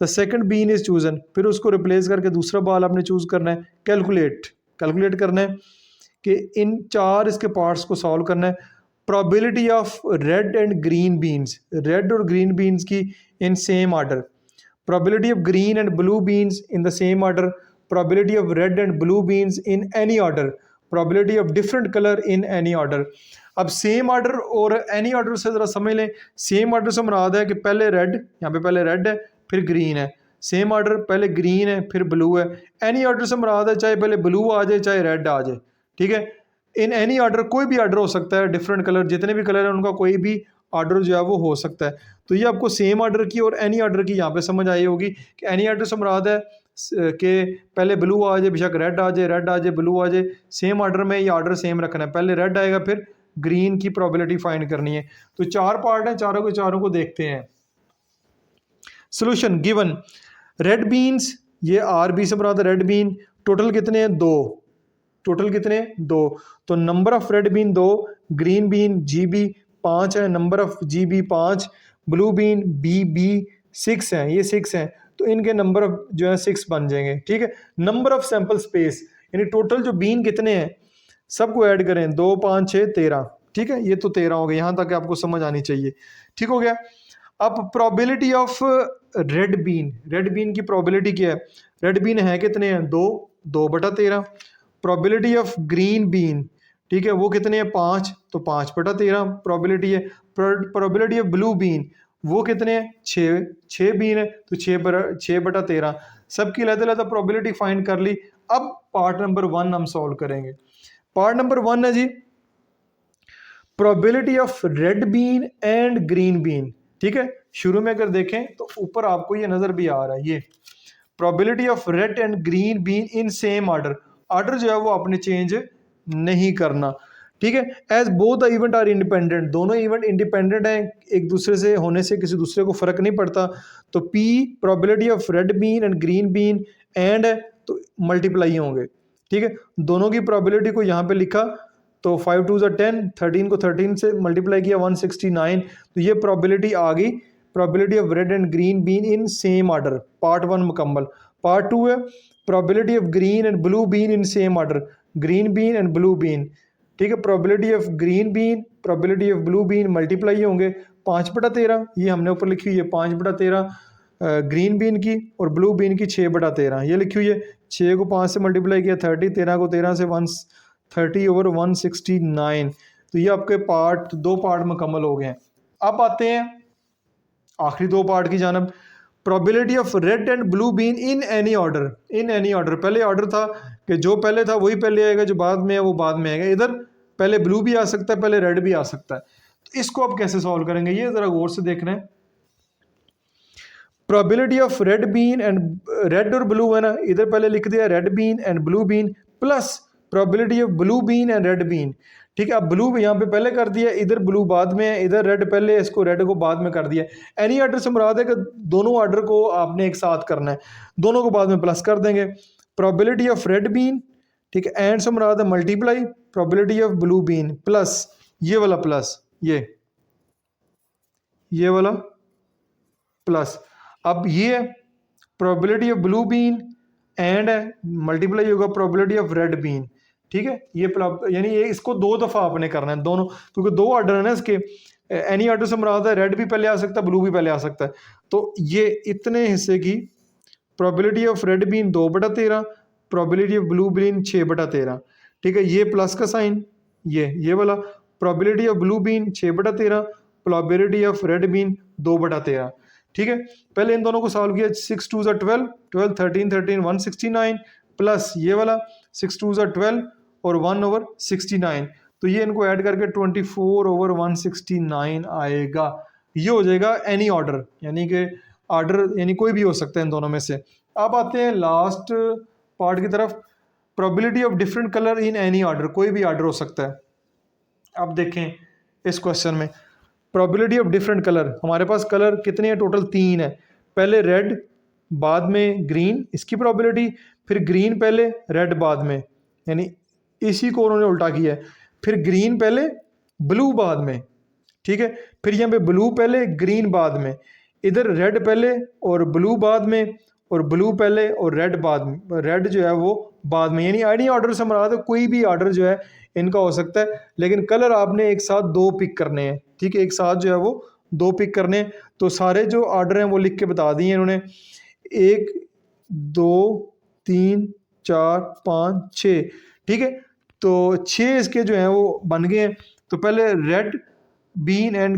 the second bean is chosen, फिर उसको रिप्लेस करके दूसरा बाल आपने चूज़ करना है। कैलकुलेट करना है कि इन 4 इसके पार्ट्स को सॉल्व करना है। Probability of red and green beans, red और ग्रीन बीन्स की इन same order, probability of green and blue beans in the same order, probability of red and blue beans in any order, probability of different colour in any order. अब same order और any order से ज़रा समझ लें। Same order से मुराद है कि पहले रेड, यहाँ पे पहले रेड है फिर ग्रीन है, सेम ऑर्डर पहले ग्रीन है फिर ब्लू है। एनी ऑर्डर से मुराद है चाहे पहले ब्लू आ जाए चाहे रेड आ जाए, ठीक है। इन एनी ऑर्डर कोई भी ऑर्डर हो सकता है, डिफरेंट कलर जितने भी कलर हैं उनका कोई भी ऑर्डर जो है वो हो सकता है। तो ये आपको सेम ऑर्डर की और एनी ऑर्डर की यहाँ पे समझ आई होगी कि एनी ऑर्डर से मुराद है कि पहले ब्लू आ जाए, बेशक रेड आ जाए ब्लू आ जाए, सेम ऑर्डर में ये ऑर्डर सेम रखना है, पहले रेड आएगा फिर ग्रीन की प्रोबेबिलिटी फाइंड करनी है। तो 4 पार्ट हैं, चारों को देखते हैं। सोल्यूशन गिवन रेड बीन्स, ये आर बी से मुराद रेड बीन, टोटल कितने हैं 2, टोटल कितने 2, तो number of red bean 2, green bean G B 5 है, number of G B 5, blue bean B B 6 है, ये 6 है। तो तो इनके नंबर ऑफ जो है 6 बन जाएंगे। ठीक है, नंबर ऑफ सैंपल स्पेस यानी टोटल जो बीन कितने हैं सबको ऐड करें, 2 5 6 13। ठीक है, ये तो 13 हो गए, यहाँ तक आपको समझ आनी चाहिए। ठीक हो गया। अब प्रोबेबिलिटी ऑफ रेड बीन की प्रोबेबिलिटी क्या है? रेड बीन है कितने हैं? 2/13। प्रोबेबिलिटी ऑफ ग्रीन बीन, ठीक है, वो कितने हैं? 5, तो 5/13 प्रोबेबिलिटी है। प्रोबेबिलिटी ऑफ ब्लू बीन वो कितने हैं? 6 बीन है, तो 6/13। सबकी अलग-अलग प्रोबेबिलिटी फाइंड कर ली। अब पार्ट नंबर 1 हम सॉल्व करेंगे। पार्ट नंबर 1 है जी probability of red bean and green bean. ठीक है, शुरू में अगर देखें तो ऊपर आपको ये नजर भी आ रहा है, ये probability of red and green bean in same order. Order जो है वो आपने चेंज नहीं करना। ठीक है, as both the event are independent, दोनों इवेंट इंडिपेंडेंट हैं, एक दूसरे से होने से किसी दूसरे को फर्क नहीं पड़ता। तो P probability of red bean and green bean and तो मल्टीप्लाई होंगे। ठीक है, दोनों की प्रोबेबिलिटी को यहाँ पे लिखा, तो 5 2 10, 13 को 13 से मल्टीप्लाई किया 169। तो ये प्रोबेबिलिटी आ गई, probability of red and green bean in same order. Part 1 मुकम्मल। पार्ट 2 है probability of green and blue bean in same order, green bean and blue bean. ठीक है, probability of green bean probability of blue bean multiply होंगे 5/13, ये हमने ऊपर लिखी हुई है 5/13 ग्रीन बीन की, और ब्लू बीन की 6/13 ये लिखी हुई है। 6 को 5 से मल्टीप्लाई किया 30, 13 को 13 से 130/169। तो ये आपके दो पार्ट मुकम्मल हो गए हैं। अब आते हैं आखिरी दो पार्ट की जानब। Probability of red and blue bean in any order, in any order. पहले ऑर्डर था कि जो पहले था वही पहले आएगा, जो बाद में है वो बाद में आएगा। इधर पहले ब्लू भी आ सकता है, पहले रेड भी आ सकता है। तो इसको आप कैसे सॉल्व करेंगे ये जरा गौर से देखना है। Probability of red bean and red और ब्लू है ना, इधर पहले लिख दिया red bean and blue bean plus probability of blue bean and red bean. ठीक है, अब ब्लू यहाँ पे पहले कर दिया, इधर ब्लू बाद में है, इधर रेड पहले, इसको रेड को बाद में कर दिया। एनी ऑर्डर से मुराद है कि दोनों ऑर्डर को आपने एक साथ करना है, दोनों को बाद में प्लस कर देंगे। प्रोबेबिलिटी ऑफ रेड बीन, ठीक है, एंड से मुराद है multiply probability of blue bean plus ये वाला प्लस ये वाला प्लस। अब ये probability of blue bean and multiply होगा प्रोबेबिलिटी ऑफ रेड बीन। ठीक है, ये यानी ये इसको 2 दफ़ा आपने करना है दोनों, क्योंकि 2 ऑर्डर है ना इसके। एनी ऑर्डर से मुराद है रेड भी पहले आ सकता है, ब्लू भी पहले आ सकता है। तो ये इतने हिस्से की probability of red bean 2/13, probability of blue bean 6/13। ठीक है, ये प्लस का साइन, ये वाला probability of blue bean 6/13, probability of red bean 2/13। ठीक है, पहले इन दोनों को सॉल्व किया, 6 2 12, 12 13 13 169 प्लस ये वाला 6 2 12 और 1/69। तो ये इनको ऐड करके 24/169 आएगा। ये हो जाएगा एनी ऑर्डर, यानी कि ऑर्डर यानी कोई भी हो सकता है इन दोनों में से। अब आते हैं लास्ट पार्ट की तरफ, probability of different colour in any order, कोई भी ऑर्डर हो सकता है। अब देखें इस क्वेश्चन में प्रोबेबिलिटी ऑफ डिफरेंट कलर, हमारे पास कलर कितने हैं? टोटल 3 है। पहले रेड बाद में ग्रीन, इसकी प्रोबेबिलिटी, फिर ग्रीन पहले रेड बाद में, यानी इसी को उन्होंने उल्टा किया है। फिर ग्रीन पहले ब्लू बाद में, ठीक है, फिर यहाँ पे ब्लू पहले ग्रीन बाद में, इधर रेड पहले और ब्लू बाद में, और ब्लू पहले और रेड बाद में, रेड जो है वो बाद में। यानी एनी ऑर्डर से मुराद है कोई भी ऑर्डर जो है इनका हो सकता है, लेकिन कलर आपने एक साथ 2 पिक करने हैं। ठीक है, एक साथ जो है वो 2 पिक करने हैं। तो सारे जो ऑर्डर हैं वो लिख के बता दिए इन्होंने, 1 2 3 4 5 6। ठीक है, तो 6 इसके जो हैं वो बन गए हैं। तो पहले red bean and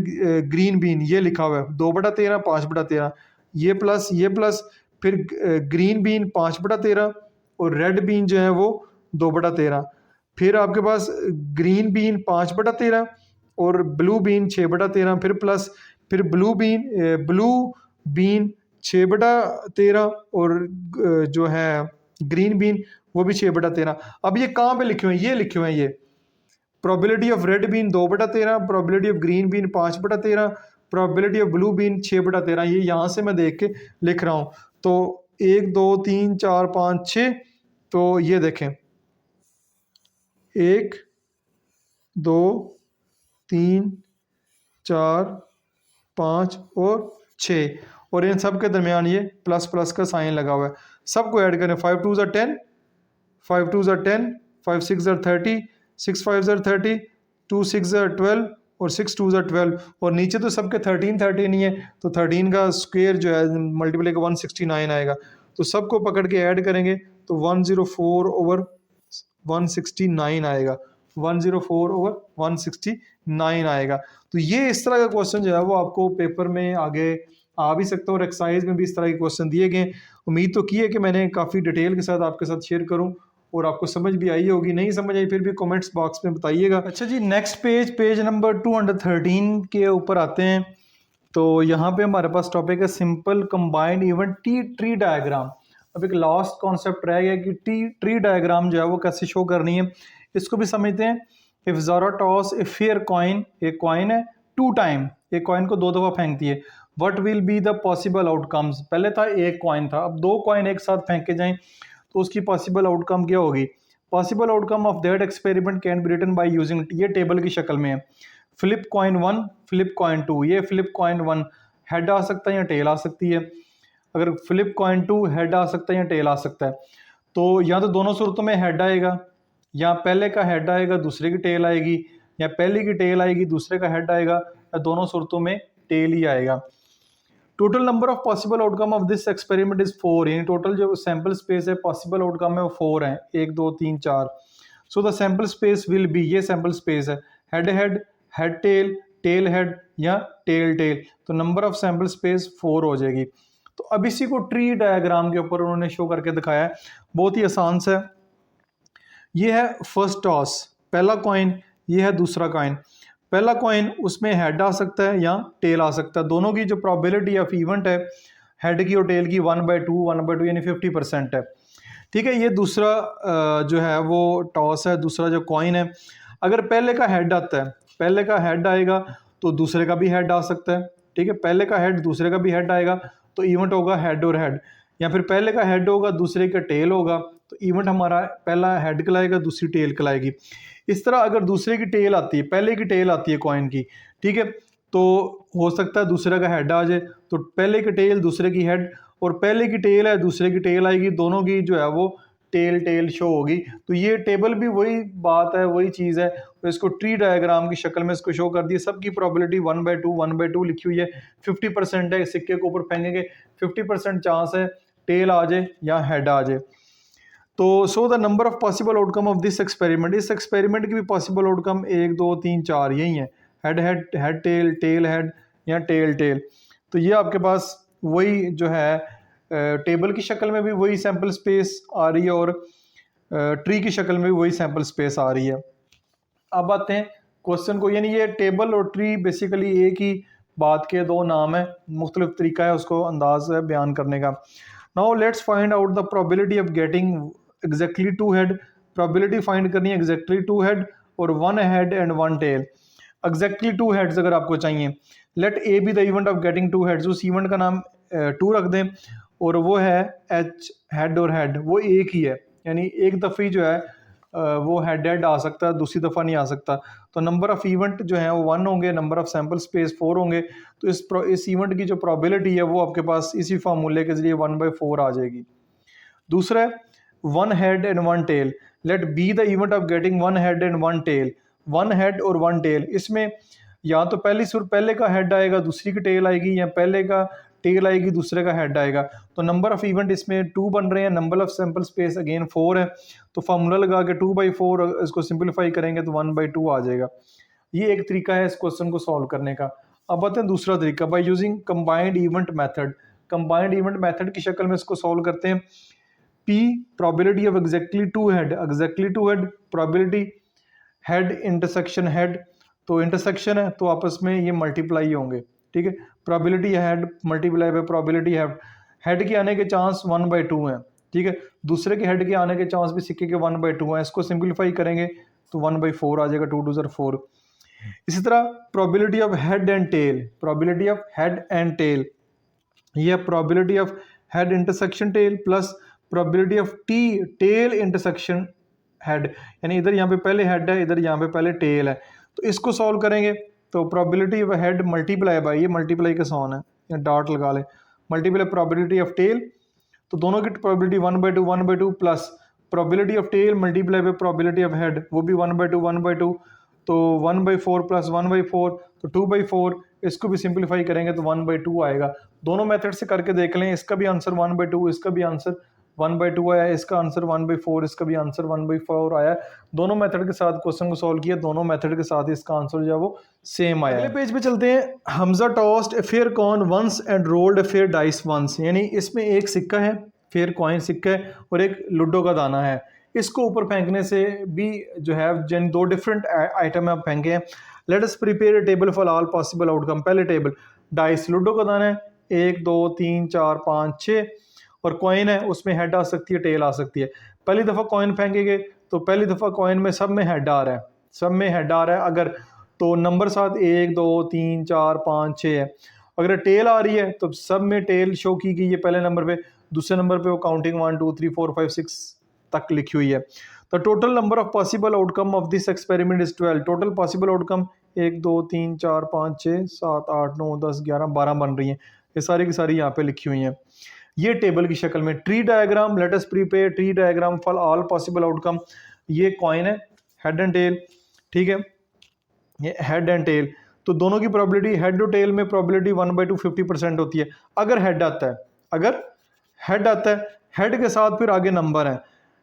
green bean ये लिखा हुआ है 2/13 5/13, ये प्लस फिर ग्रीन बीन 5/13 और रेड बीन जो है वो 2/13। फिर आपके पास ग्रीन बीन 5/13 और ब्लू बीन 6/13, फिर प्लस, फिर ब्लू बीन 6/13 और जो है ग्रीन बीन वो भी 6/13। अब ये कहाँ पे लिखे हुए हैं? ये लिखे हुए हैं ये probability of red bean 2/13, probability of green bean 5/13, probability of blue bean 6/13। ये यहाँ से मैं देख के लिख रहा हूँ। तो 1 2 3 4 5 6, तो ये देखें 1 2 3 4 5 और 6, और इन सब के दरमियान ये प्लस प्लस का साइन लगा हुआ है। सबको ऐड करें, 5 2 ज़ा 10, 5 2 ज़ा 10, 5 6 ज़ा 30, 6 5 ज़ा 30, 2 6 ज़ा 12 और 6 2 ज़ा 12। और नीचे तो सबके 13 13 ही है, तो 13 का स्क्वायर जो है मल्टीप्लाई का 169 आएगा। तो सबको पकड़ के ऐड करेंगे तो 104 ओवर 169 आएगा, 104 ओवर 169 आएगा। तो ये इस तरह का क्वेश्चन जो है वो आपको पेपर में आगे आ भी सकता है और एक्सरसाइज में भी इस तरह के क्वेश्चन दिए गए। उम्मीद तो की है कि मैंने काफ़ी डिटेल के साथ आपके साथ शेयर करूं और आपको समझ भी आई होगी, नहीं समझ आई फिर भी कमेंट्स बॉक्स में बताइएगा। अच्छा जी, नेक्स्ट पेज नंबर 213 के ऊपर आते हैं। तो यहाँ पे हमारे पास टॉपिक है simple combined event tree diagram. अब एक लास्ट कॉन्सेप्ट रह गया कि ट्री डायग्राम जो है वो कैसे शो करनी है, इसको भी समझते हैं। If Zara toss a fair coin, एक कॉइन है 2 टाइम, एक कॉइन को 2 दफ़ा फेंकती है, what will be the possible outcomes. पहले था एक कॉइन था, अब 2 कॉइन एक साथ फेंके जाएं तो उसकी पॉसिबल आउटकम क्या होगी। Possible outcome of that experiment can be written by using, ये टेबल की शक्ल में है। फ्लिप कॉइन 1, फ्लिप कॉइन 2, ये फ्लिप कॉइन 1 हेड आ सकता है या टेल आ सकती है। अगर फ्लिप कॉइन 2 हेड आ सकता है या टेल आ सकता है, तो या तो दोनों सूरतों में हेड आएगा, या पहले का हेड आएगा दूसरे की टेल आएगी, या पहले की टेल आएगी दूसरे का हेड आएगा, या दोनों सूरतों में टेल ही आएगा। Total number of possible outcome of this experiment is 4, यानी टोटल जो सैंपल स्पेस है पॉसिबल आउटकम है वो 4 है, 1 2 3 4। So the sample space will be, ये सैंपल स्पेस है, head head, head tail, tail head या टेल टेल। तो नंबर ऑफ सैंपल स्पेस 4 हो जाएगी। तो अब इसी को ट्री डायग्राम के ऊपर उन्होंने शो करके दिखाया है, बहुत ही आसान सा है। ये है फर्स्ट टॉस, पहला कॉइन, ये है दूसरा कॉइन। पहला कॉइन उसमें हेड आ सकता है या टेल आ सकता है, दोनों की जो प्रोबेबिलिटी ऑफ इवेंट है हेड की और टेल की 1/2 यानी 50% है। ठीक है, ये दूसरा जो है वो टॉस है, दूसरा जो कॉइन है। अगर पहले का हेड आता है, पहले का हेड आएगा तो दूसरे का भी हेड आ सकता है। ठीक है, पहले का हेड दूसरे का भी हेड आएगा तो इवेंट होगा हेड और हेड, या फिर पहले का हेड होगा दूसरे का टेल होगा तो इवेंट हमारा पहला हेड कहलाएगा दूसरी टेल कहलाएगी। इस तरह अगर दूसरे की टेल आती है, पहले की टेल आती है कॉइन की, ठीक है, तो हो सकता है दूसरे का हेड आ जाए, तो पहले की टेल दूसरे की हेड, और पहले की टेल है दूसरे की टेल आएगी, दोनों की जो है वो टेल टेल शो होगी। तो ये टेबल भी वही बात है, वही चीज़ है, तो इसको ट्री डायग्राम की शक्ल में इसको शो कर दिया। सबकी प्रोबेबिलिटी 1/2 लिखी हुई है, 50% है, सिक्के के ऊपर फेंकेंगे 50% चांस है टेल आ जाए या हेड आ जाए। तो so the number of possible outcome of this experiment, इस एक्सपेरिमेंट की भी पॉसिबल आउटकम 1 2 3 4 यही है, head head, head tail, tail head या टेल टेल। तो ये आपके पास वही जो है टेबल की शक्ल में भी वही सैंपल स्पेस आ रही है और ट्री की शक्ल में भी वही सैंपल स्पेस आ रही है। अब आते हैं क्वेश्चन को, यानी ये टेबल और ट्री बेसिकली एक ही बात के दो नाम है, मुख्तलिफ तरीका है उसको अंदाज है बयान करने का। Now let's find out the probability of getting exactly 2 head. Probability find करनी है एग्जैक्टली 2 हेड और 1 head and 1 tail. Exactly 2 heads अगर आपको चाहिए, let A be the event of getting 2 heads, उस इवेंट का नाम 2 रख दें और वो है एच, हेड और हेड वो एक ही है, यानी एक दफ़ी जो है वो हेड हेड आ सकता है, दूसरी दफ़ा नहीं आ सकता। तो नंबर ऑफ़ इवेंट जो है वो 1 होंगे, नंबर ऑफ़ सैंपल स्पेस 4 होंगे। तो इस इवेंट की जो प्रोबेबिलिटी है वो आपके पास इसी फार्मूले के जरिए 1/4 आ जाएगी। दूसरा है 1 head and 1 tail, let B the event of getting 1 head and 1 tail. 1 head और 1 टेल, इसमें या तो पहले का हेड आएगा दूसरी की टेल आएगी, या पहले का टेल आएगी दूसरे का हेड आएगा। तो नंबर ऑफ इवेंट इसमें 2 बन रहे हैं, number of sample space again 4 है, तो फार्मूला लगा के 2/4 इसको सिंपलीफाई करेंगे तो 1/2 आ जाएगा। ये एक तरीका है इस क्वेश्चन को सॉल्व करने का। अब आते हैं दूसरा तरीका, by using combined event method. Combined event method की शक्ल में इसको सॉल्व करते हैं। P probability of exactly 2 head, exactly 2 head probability head intersection head, तो इंटरसेक्शन है तो आपस में ये मल्टीप्लाई होंगे। ठीक है, probability head multiply by probability head, head के आने के चांस 1/2 हैं। ठीक है, दूसरे के हेड के आने के चांस भी सिक्के के 1/2 हैं। इसको सिंपलीफाई करेंगे तो 1/4 आ जाएगा, 2 2 ज़र 4। इसी तरह probability of head and tail, probability of head and tail, यह probability of head intersection tail plus probability of tail intersection head, यानी इधर यहाँ पे पहले हेड है, इधर यहाँ पे पहले टेल है। तो इसको सॉल्व करेंगे तो probability of head multiply by, ये मल्टीप्लाई का साइन है या डॉट लगा लें, मल्टीपल है प्रोबेबिलिटी ऑफ टेल, तो दोनों की probability 1/2 plus probability of tail multiply by probability of head, वो भी 1/2, तो 1/4 प्लस 1/4 तो 2/4, इसको भी सिंप्लीफाई करेंगे तो 1/2 आएगा। दोनों मेथड से करके देख लें, इसका भी आंसर 1/2, इसका भी आंसर 1/2 आया, इसका आंसर 1/4, इसका भी आंसर 1/4 आया। दोनों मेथड के साथ क्वेश्चन को सॉल्व किया, दोनों मेथड के साथ इसका आंसर जो है वो सेम आया। अगले पेज पे चलते हैं। Hamza tossed a fair coin once and rolled a fair dice once, यानी इसमें एक सिक्का है, फेयर कॉइन सिक्का है, और एक लूडो का दाना है। इसको ऊपर फेंकने से भी जो है जिन दो डिफरेंट आइटम आप फेंके हैं। Let us prepare a table for all possible outcome. पहले टेबल, डाइस लूडो का दाना है, 1 2 3 4 5 6, और कॉइन है, उसमें हेड आ सकती है, टेल आ सकती है। पहली दफ़ा कॉइन फेंकेंगे तो पहली दफ़ा कॉइन में सब में हेड आ रहा है, सब में हेड आ रहा है अगर, तो नंबर साथ 1 2 3 4 5 6 है। अगर टेल आ रही है तो सब में टेल शो की गई है पहले नंबर पे, दूसरे नंबर पे वो काउंटिंग 1 2 3 4 5 6 तक लिखी हुई है। तो total number of possible outcome of this experiment is 12। Total possible outcome 1 2 3 4 5 6 7 8 9 10 11 12 बन रही हैं, ये सारी की सारी यहाँ पे लिखी हुई हैं। ये टेबल की शक्ल में। Tree diagram, let us prepare tree diagram for all possible outcome. ये कॉइन है, हेड एंड टेल, ठीक है, ये हेड एंड टेल, तो दोनों की प्रोबेबिलिटी, हेड और टेल में प्रोबेबिलिटी 1/2 50% होती है अगर हेड आता है। अगर हेड आता है, हेड के साथ फिर आगे नंबर है,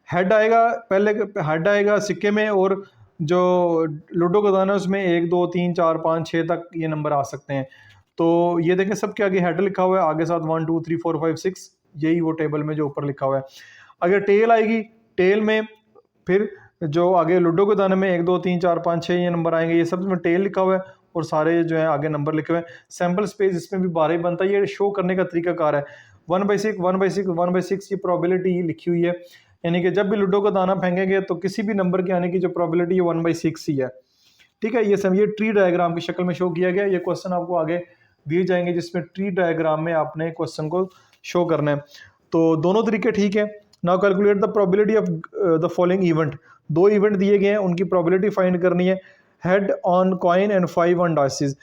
हेड आएगा, पहले हेड आएगा सिक्के में, और जो लूडो का दाना है उसमें 1 2 3 4 5 6 तक ये नंबर आ सकते हैं। तो ये देखें सबके आगे हेड लिखा हुआ है, आगे साथ 1 2 3 4 5 6, यही वो टेबल में जो ऊपर लिखा हुआ है। अगर टेल आएगी, टेल में फिर जो आगे लूडो के दाने में 1 2 3 4 5 6 ये नंबर आएंगे, ये सब में टेल लिखा हुआ है और सारे जो है आगे नंबर लिखे हुए हैं। सैम्पल स्पेस इसमें भी 12 ही बनता है। ये शो करने का तरीकाकार है, 1/6 1/6 1/6 ये प्रोबेबिलिटी लिखी हुई है, यानी कि जब भी लूडो का दाना फेंकेंगे तो किसी भी नंबर के आने की जो प्रोबेबिलिटी है 1/6 ही है, ठीक है। ये सब ये ट्री डायग्राम की शक्ल में शो किया गया। ये क्वेश्चन आपको आगे दिए जाएंगे जिसमें ट्री डायग्राम में आपने क्वेश्चन को शो करना है। तो दोनों तरीके ठीक है। Now calculate the probability of the following event. दो इवेंट दिए गए हैं, उनकी प्रोबेबिलिटी फाइंड करनी है। Head on coin and 5 on dices.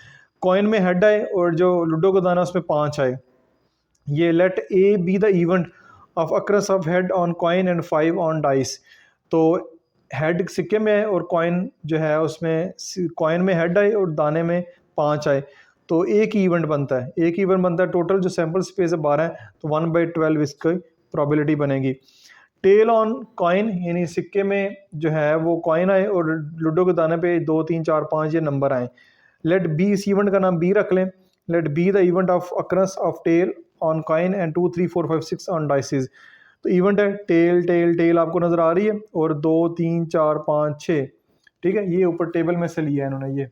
Coin में हेड आए और जो लूडो का दाना उसमें 5 आए। ये let A be the event of occurs of head on coin and 5 on dice. तो हेड सिक्के में है और कॉइन जो है उसमें, कॉइन में हेड आए और दाने में 5 आए, तो एक ही इवेंट बनता है, एक ही इवेंट बनता है। टोटल जो सैम्पल स्पेस है 12 है, तो 1/12 इसकी प्रोबेबिलिटी बनेगी। टेल ऑन कॉइन, यानी सिक्के में जो है वो कॉइन आए और लूडो के दाने पे 2 3 4 5 ये नंबर आए। लेट बी, इस इवेंट का नाम बी रख लें। Let B the event of occurs of tail on coin and 2 3 4 5 6 on dices. तो इवेंट है टेल टेल टेल, आपको नजर आ रही है, और 2 3 4 5 6, ठीक है। ये ऊपर टेबल में से लिया है इन्होंने,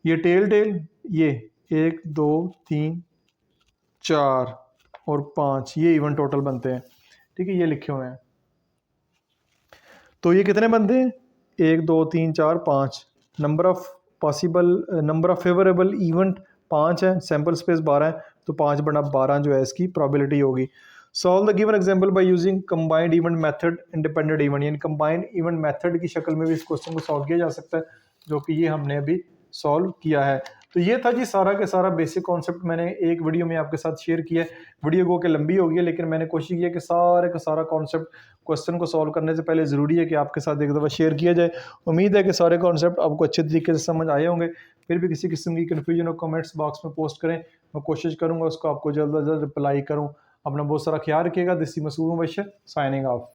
ये टेल टेल, ये 1 2 3 4 और 5, ये इवेंट टोटल बनते हैं, ठीक है, ये लिखे हुए हैं। तो ये कितने बनते हैं, 1 2 3 4 5। Number of possible, number of favourable event 5 है, सैम्पल स्पेस 12 है, तो 5/12 जो है इसकी प्रोबेबिलिटी होगी। Solve the given example by using combined event method independent event, यानी कंबाइंड इवेंट मेथड की शक्ल में भी इस क्वेश्चन को सॉल्व किया जा सकता है, जो कि ये हमने अभी सॉल्व किया है। तो ये था जी सारा के सारा बेसिक कॉन्सेप्ट मैंने एक वीडियो में आपके साथ शेयर किया है। वीडियो को के लंबी हो गई है, लेकिन मैंने कोशिश की है कि सारे का सारा कॉन्सेप्ट क्वेश्चन को सॉल्व करने से पहले ज़रूरी है कि आपके साथ एक दफ़ा शेयर किया जाए। उम्मीद है कि सारे कॉन्सेप्ट आपको अच्छे तरीके से समझ आए होंगे। फिर भी किसी किस्म की कन्फ्यूजन हो कमेंट्स बॉक्स में पोस्ट करें, मैं कोशिश करूँगा उसको आपको जल्द अज जल्द रिप्लाई करूँ। अपना बहुत सारा ख्याल रखिएगा। This is Masood Mubashar signing of.